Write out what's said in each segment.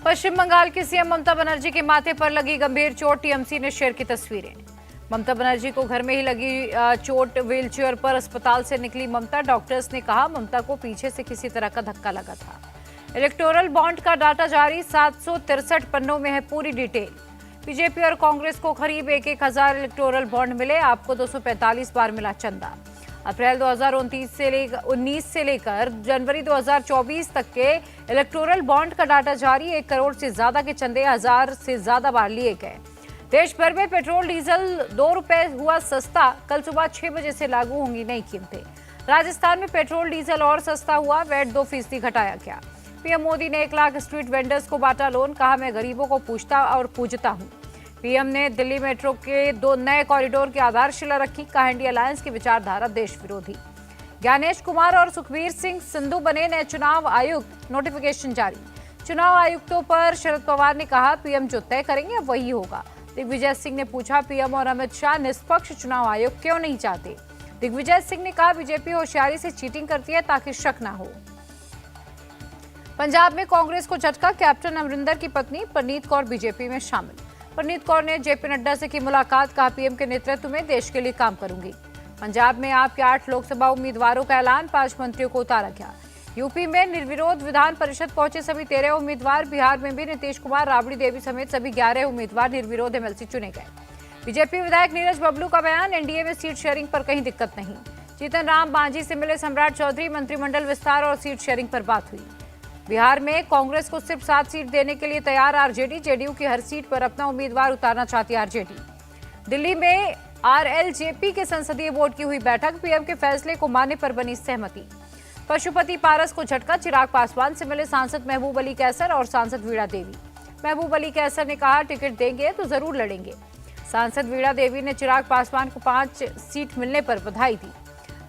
पश्चिम बंगाल की सीएम ममता बनर्जी के माथे पर लगी गंभीर चोट, टीएमसी ने शेयर की तस्वीरें। ममता बनर्जी को घर में ही लगी चोट, व्हीलचेयर पर अस्पताल से निकली ममता। डॉक्टर्स ने कहा ममता को पीछे से किसी तरह का धक्का लगा था। इलेक्टोरल बॉन्ड का डाटा जारी, 763 पन्नों में है पूरी डिटेल। बीजेपी और कांग्रेस को करीब 1,000 इलेक्टोरल बॉन्ड मिले, आपको 245 बार मिला चंदा। अप्रैल 2019 से लेकर जनवरी 2024 तक के इलेक्टोरल बॉन्ड का डाटा जारी, 1 करोड़ से ज्यादा के चंदे 1000 से ज्यादा बार लिए गए। देश भर में पेट्रोल डीजल 2 रुपए हुआ सस्ता, कल सुबह 6 बजे से लागू होंगी नई कीमतें। राजस्थान में पेट्रोल डीजल और सस्ता हुआ, वैट 2% घटाया गया। पीएम मोदी ने 1 लाख स्ट्रीट वेंडर्स को बांटा लोन, कहा मैं गरीबों को पूछता और पूजता हूं। पीएम ने दिल्ली मेट्रो के 2 नए कॉरिडोर की आधारशिला रखी, कहा इंडिया अलायंस की विचारधारा देश विरोधी। ज्ञानेश कुमार और सुखबीर सिंह संधू बने नए चुनाव आयुक्त, नोटिफिकेशन जारी। चुनाव आयुक्तों पर शरद पवार ने कहा पीएम जो तय करेंगे वही होगा। दिग्विजय सिंह ने पूछा पीएम और अमित शाह निष्पक्ष चुनाव आयोग क्यों नहीं चाहते। दिग्विजय सिंह ने कहा बीजेपी होशियारी से चीटिंग करती है ताकि शक न हो। पंजाब में कांग्रेस को झटका, कैप्टन अमरिंदर की पत्नी परनीत कौर बीजेपी में शामिल। परनीत कौर ने जेपी नड्डा से की मुलाकात, कहा पीएम के नेतृत्व में देश के लिए काम करूंगी। पंजाब में आप के 8 लोकसभा उम्मीदवारों का ऐलान, 5 मंत्रियों को उतारा गया। यूपी में निर्विरोध विधान परिषद पहुंचे सभी 13 उम्मीदवार। बिहार में भी नीतीश कुमार, राबड़ी देवी समेत सभी 11 उम्मीदवार निर्विरोध एमएलसी चुने गए। बीजेपी विधायक नीरज बबलू का बयान, एनडीए में सीट शेयरिंग पर कहीं दिक्कत नहीं। जीतन राम मांझी से मिले सम्राट चौधरी, मंत्रिमंडल विस्तार और सीट शेयरिंग पर बात हुई। बिहार में कांग्रेस को सिर्फ 7 सीट देने के लिए तैयार आरजेडी, जेडीयू की हर सीट पर अपना उम्मीदवार उतारना चाहती आरजेडी। दिल्ली में आरएलजेपी के संसदीय बोर्ड की हुई बैठक, पीएम के फैसले को मानने पर बनी सहमति। पशुपति पारस को झटका, चिराग पासवान से मिले सांसद महबूब अली कैसर और सांसद वीणा देवी। महबूब अली कैसर ने कहा टिकट देंगे तो जरूर लड़ेंगे। सांसद वीणा देवी ने चिराग पासवान को 5 सीट मिलने पर बधाई दी।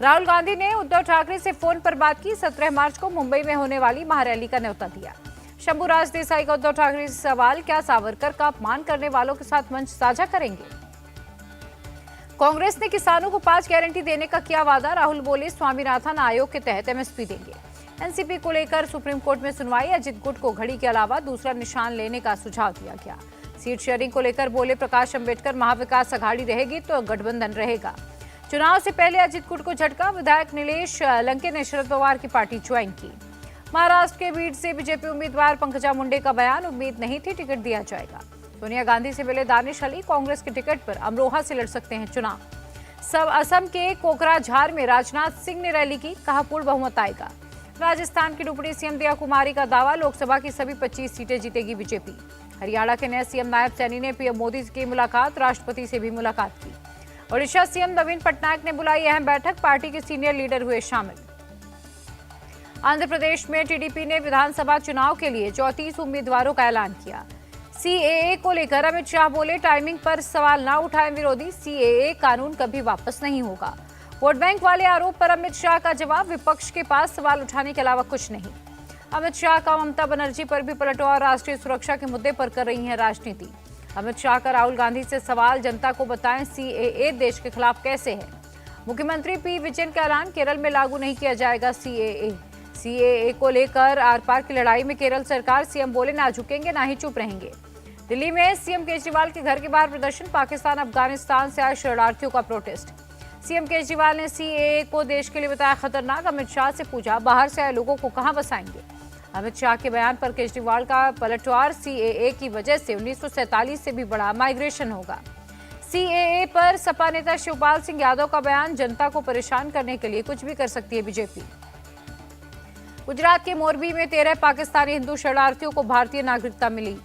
राहुल गांधी ने उद्धव ठाकरे से फोन पर बात की, 17 मार्च को मुंबई में होने वाली महारैली का न्योता दिया। शंभूराज देसाई का उद्धव ठाकरे से सवाल, क्या सावरकर का अपमान करने वालों के साथ मंच साझा करेंगे। कांग्रेस ने किसानों को 5 गारंटी देने का किया वादा, राहुल बोले स्वामीनाथन आयोग के तहत एमएसपी देंगे। एनसीपी को लेकर सुप्रीम कोर्ट में सुनवाई, अजित गुट को घड़ी के अलावा दूसरा निशान लेने का सुझाव दिया गया। सीट शेयरिंग को लेकर बोले प्रकाश अंबेडकर, महाविकास अघाड़ी रहेगी तो गठबंधन रहेगा। चुनाव से पहले अजित गुट को झटका, विधायक नीलेश लंके ने शरद पवार की पार्टी ज्वाइन की। महाराष्ट्र के बीड से बीजेपी उम्मीदवार पंकजा मुंडे का बयान, उम्मीद नहीं थी टिकट दिया जाएगा। सोनिया गांधी से मिले दानिश अली, कांग्रेस के टिकट पर अमरोहा से लड़ सकते हैं चुनाव। सब असम के कोकराझार में राजनाथ सिंह ने रैली की, कहा पूर्ण बहुमत आएगा। राजस्थान की डिप्टी सीएम दिया कुमारी का दावा, लोकसभा की सभी 25 सीटें जीतेगी बीजेपी। हरियाणा के नए सीएम नायब सैनी ने पीएम मोदी की मुलाकात, राष्ट्रपति से भी मुलाकात की। ओडिशा सीएम नवीन पटनायक ने बुलाई अहम बैठक, पार्टी के सीनियर लीडर हुए शामिल। आंध्र प्रदेश में टीडीपी ने विधानसभा चुनाव के लिए 34 उम्मीदवारों का ऐलान किया। सीएए को लेकर अमित शाह बोले टाइमिंग पर सवाल ना उठाएं विरोधी, सीएए कानून कभी वापस नहीं होगा। वोट बैंक वाले आरोप पर अमित शाह का जवाब, विपक्ष के पास सवाल उठाने के अलावा कुछ नहीं। अमित शाह का ममता बनर्जी पर भी पलटवार, राष्ट्रीय सुरक्षा के मुद्दे पर कर रही है राजनीति। अमित शाह का राहुल गांधी से सवाल, जनता को बताएं सीएए देश के खिलाफ कैसे है। मुख्यमंत्री पी विजयन का ऐलान, केरल में लागू नहीं किया जाएगा सीएए। सीएए को लेकर आर पार की लड़ाई में केरल सरकार, सीएम बोले ना झुकेंगे ना ही चुप रहेंगे। दिल्ली में सीएम केजरीवाल के घर के बाहर प्रदर्शन, पाकिस्तान अफगानिस्तान से आए शरणार्थियों का प्रोटेस्ट। सीएम केजरीवाल ने सीएए को देश के लिए बताया खतरनाक, अमित शाह से पूछा बाहर से आए लोगों को कहां बसाएंगे। अमित शाह के बयान पर केजरीवाल का पलटवार, सीएए की वजह से 1947 से भी बड़ा माइग्रेशन होगा। सीएए पर सपा नेता शिवपाल सिंह यादव का बयान, जनता को परेशान करने के लिए कुछ भी कर सकती है बीजेपी। गुजरात के मोरबी में 13 पाकिस्तानी हिंदू शरणार्थियों को भारतीय नागरिकता मिली।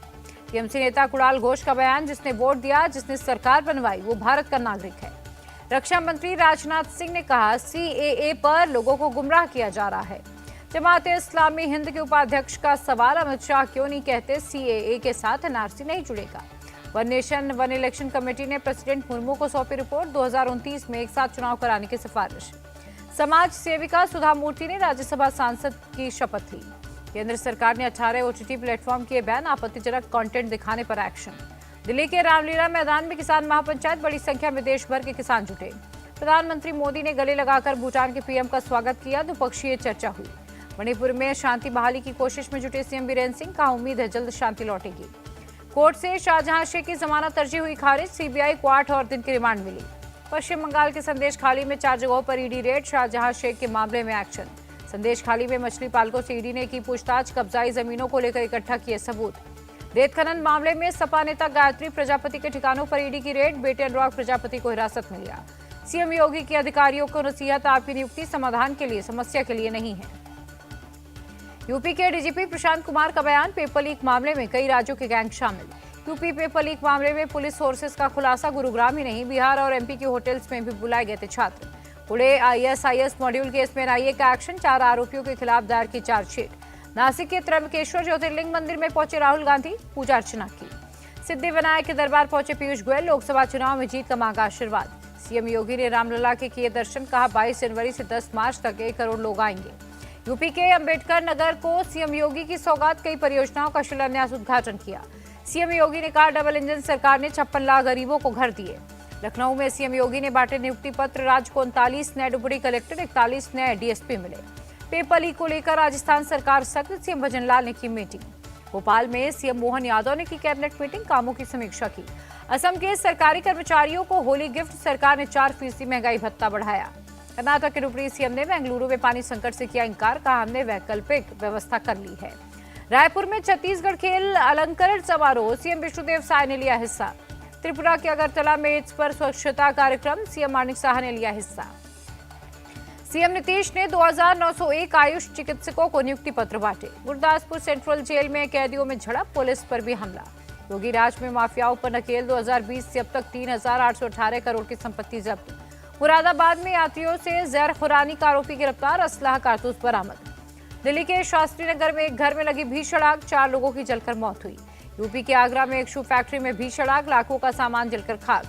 टीएमसी नेता कुणाल घोष का बयान, जिसने वोट दिया, जिसने सरकार बनवाई, वो भारत का नागरिक है। रक्षा मंत्री राजनाथ सिंह ने कहा सीएए पर लोगों को गुमराह किया जा रहा है। जमाते इस्लामी हिंद के उपाध्यक्ष का सवाल, अमित शाह क्यों नहीं कहते सीएए के साथ एनआरसी नहीं जुड़ेगा। One nation one election committee ने प्रेसिडेंट मुर्मू को सौंपी रिपोर्ट, 2029 में एक साथ चुनाव कराने की सिफारिश। समाज सेविका सुधा मूर्ति ने राज्यसभा सांसद की शपथ ली। केंद्र सरकार ने 18 ओटीटी प्लेटफॉर्म किए बैन, आपत्तिजनक कंटेंट दिखाने पर एक्शन। दिल्ली के रामलीला मैदान में किसान महापंचायत, बड़ी संख्या में देश भर के किसान जुटे। प्रधानमंत्री मोदी ने गले लगाकर भूटान के पीएम का स्वागत किया, द्विपक्षीय चर्चा हुई। मणिपुर में शांति बहाली की कोशिश में जुटे सीएम बीरेंद्र सिंह, कहा उम्मीद है जल्द शांति लौटेगी। कोर्ट से शाहजहां शेख की जमानत अर्जी हुई खारिज, सीबीआई को 8 और दिन की रिमांड मिली। पश्चिम बंगाल के संदेश खाली में 4 जगहों पर ईडी रेड, शाहजहां शेख के मामले में एक्शन। संदेश खाली में मछली पालकों से ईडी ने की पूछताछ, कब्जाई जमीनों को लेकर इकट्ठा किए सबूत। रेत खनन मामले में सपा नेता गायत्री प्रजापति के ठिकानों पर ईडी की रेड, बेटे अनुराग प्रजापति को हिरासत में लिया। सीएम योगी की अधिकारियों को नसीहत, आपकी नियुक्ति समाधान के लिए, समस्या के लिए नहीं है। यूपी के डीजीपी प्रशांत कुमार का बयान, पेपर लीक मामले में कई राज्यों के गैंग शामिल। यूपी पेपर लीक मामले में पुलिस सोर्सेज का खुलासा, गुरुग्राम ही नहीं बिहार और एमपी के होटल्स में भी बुलाए गए थे छात्र। पुणे आईएसआईएस मॉड्यूल केस में एनआईए का एक्शन, 4 आरोपियों के खिलाफ दायर की चार्जशीट। नासिक के त्र्यंबकेश्वर ज्योतिर्लिंग मंदिर में पहुंचे राहुल गांधी, पूजा अर्चना की। सिद्धिविनायक के दरबार पहुंचे पीयूष गोयल, लोकसभा चुनाव में जीत का मांगा आशीर्वाद। सीएम योगी ने रामलला के किए दर्शन, कहा 22 जनवरी से 10 मार्च तक 1 करोड़ लोग आएंगे। यूपी के अंबेडकर नगर को सीएम योगी की सौगात, कई परियोजनाओं का शिलान्यास उद्घाटन किया। सीएम योगी ने कहा डबल इंजन सरकार ने 56 लाख गरीबों को घर दिए। लखनऊ में सीएम योगी ने बांटे नियुक्ति पत्र, राज्य को 39 नए डिप्टी कलेक्टर, 41 नए डीएसपी मिले। पेपर लीक को लेकर राजस्थान सरकार सख्त, सीएम भजनलाल ने की मीटिंग। भोपाल में सीएम मोहन यादव ने की कैबिनेट मीटिंग, कामों की समीक्षा की। असम के सरकारी कर्मचारियों को होली गिफ्ट, सरकार ने 4% महंगाई भत्ता बढ़ाया। कर्नाटक के डिप्टी सीएम ने बेंगलुरु में पानी संकट से किया इंकार, कहा हमने वैकल्पिक व्यवस्था कर ली है। रायपुर में छत्तीसगढ़ खेल अलंकरण समारोह, सीएम विष्णुदेव साय ने लिया हिस्सा। त्रिपुरा के अगरतला में एड्स पर स्वच्छता कार्यक्रम, सीएम मानिक साहा ने लिया हिस्सा। सीएम नीतीश ने 2901 आयुष चिकित्सकों को नियुक्ति पत्र बांटे। गुरदासपुर सेंट्रल जेल में कैदियों में झड़प, पुलिस पर भी हमला। योगी राज में माफियाओं पर नकेल, 2020 से अब तक 3818 करोड़ की संपत्ति जब्त। मुरादाबाद में यात्रियों से जहर खुरानी का आरोपी गिरफ्तार, असलाह कारतूस बरामद। दिल्ली के शास्त्री नगर में एक घर में लगी भीषण आग, 4 लोगों की जलकर मौत हुई। यूपी के आगरा में एक शू फैक्ट्री में भीषण आग, लाखों का सामान जलकर खाक।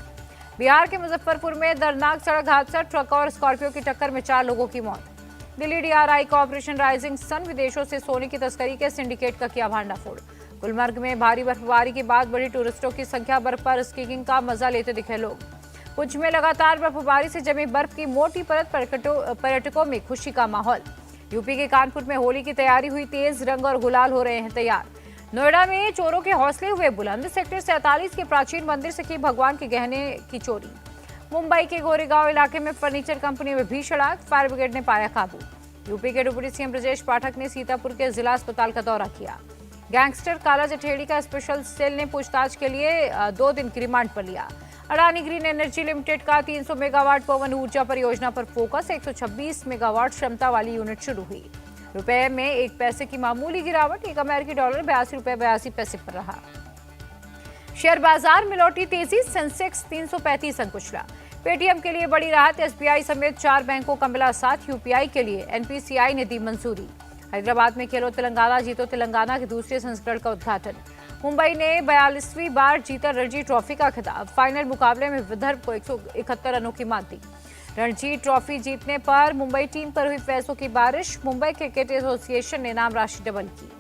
बिहार के मुजफ्फरपुर में दर्दनाक सड़क हादसा, ट्रक और स्कॉर्पियो की टक्कर में 4 लोगों की मौत। दिल्ली डीआरआई का ऑपरेशन राइजिंग सन, विदेशों से सोने की तस्करी के सिंडिकेट का किया भांडाफोड़। गुलमर्ग में भारी बर्फबारी के बाद बढ़ी टूरिस्टों की संख्या, बर्फ पर स्कीइंग का मजा लेते दिखे लोग। पुंछ में लगातार बर्फबारी से जमी बर्फ की मोटी परत, पर्यटकों में खुशी का माहौल। यूपी के कानपुर में होली की तैयारी हुई तेज, रंग और गुलाल हो रहे हैं तैयार। नोएडा में चोरों के हौसले हुए बुलंद, सेक्टर 47 के प्राचीन मंदिर से की भगवान के गहने की चोरी। मुंबई के गोरेगांव इलाके में फर्नीचर कंपनी में भीषण आग, फायर ब्रिगेड ने पाया काबू। यूपी के डिप्टी सीएम ब्रजेश पाठक ने सीतापुर के जिला अस्पताल का दौरा किया। गैंगस्टर काला जठेड़ी का स्पेशल सेल ने पूछताछ के लिए 2 दिन की रिमांड पर लिया। अडानी ग्रीन एनर्जी लिमिटेड का 300 मेगावाट पवन ऊर्जा परियोजना पर फोकस, 126 मेगावाट क्षमता वाली यूनिट शुरू हुई। रुपए में 1 पैसे की मामूली गिरावट, एक अमेरिकी डॉलर 82 रुपए 82 पैसे पर रहा। शेयर बाजार में लौटी तेजी, सेंसेक्स 335 अंक कुचला। पेटीएम के लिए बड़ी राहत, एसबीआई समेत 4 बैंकों का मिला साथ। यूपीआई के लिए एनपीसीआई ने दी मंजूरी। हैदराबाद में खेलो तेलंगाना, जीतो तेलंगाना के दूसरे संस्करण का उद्घाटन। मुंबई ने 42वीं बार जीता रणजी ट्रॉफी का खिताब। फाइनल मुकाबले में विदर्भ को 171 रनों की मात दी। रणजी ट्रॉफी जीतने पर मुंबई टीम पर हुई पैसों की बारिश, मुंबई क्रिकेट एसोसिएशन ने इनाम राशि डबल की।